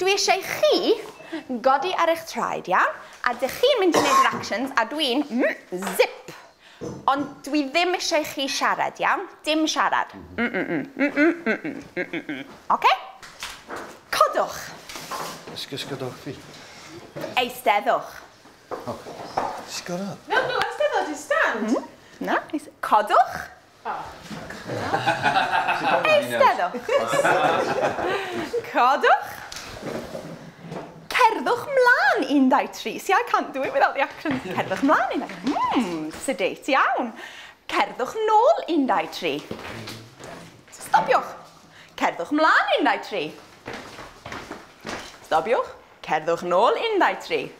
dwi eisiau chi godi ar eich traed, iawn? A dych chi'n mynd i wneud yr actions, a dwi'n zip. Ond dwi ddim eisiau chi siarad, iawn? Dim siarad. Oce? Codwch. Ysgydwch fi. Eisteddwch. Sgyrra. No, eisteddwch, just stand. Na, codwch. Eisteddwch. Codwch. Cerddwch mlaen, 1, 2, 3. See, I can't do it without the actions. Cerddwch mlaen, 1, 2, 3. Sedate iawn. Cerddwch nôl, 1, 2, 3. Stopiwch. Cerddwch mlaen, 1, 2, 3. Stopiwch. Cerddwch nôl, 1, 2, 3.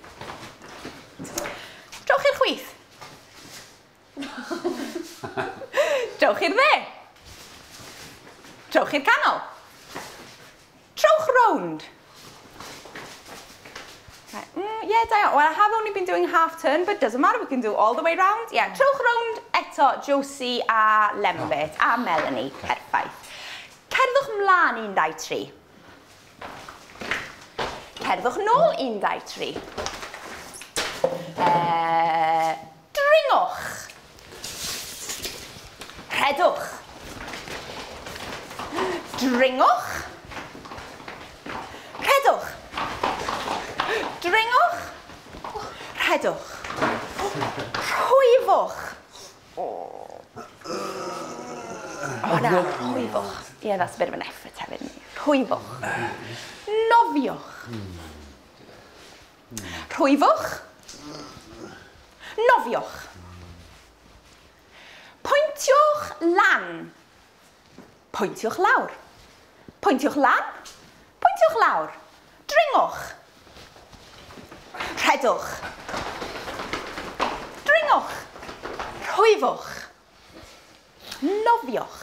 Trowch i'r chwith. Trowch i'r dde. Trowch i'r canol. Trowch rownd. Yeah, Diane. Well, I have only been doing half turn, but doesn't matter. We can do all the way round. Yeah, trowch rownd eto Josie a Lembit a Melanie. Perffaith. Cerddwch mlaen, 1, 2, 3. Cerddwch nôl, 1, 2, 3. Dringwch. Rhedwch. Dringwch. Rhedwch. Dringwch. Rhedwch. Rhwyfwch. Na, rhwyfwch. Yeah, that's a bit of an effort, hefyd. Rhwyfwch. Nofiwch. Rhwyfwch. Nofiwch. Pwyntiwch lan. Pwyntiwch lawr. Pwyntiwch lan. Pwyntiwch lawr. Dringwch. Rhedwch. Dringwch. Rhwyfwch. Nofiwch.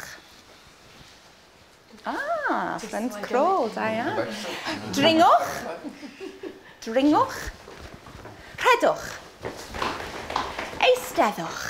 Ah, front crawl, Diane. Dringwch. Dringwch. Rhedwch. Eisteddwch.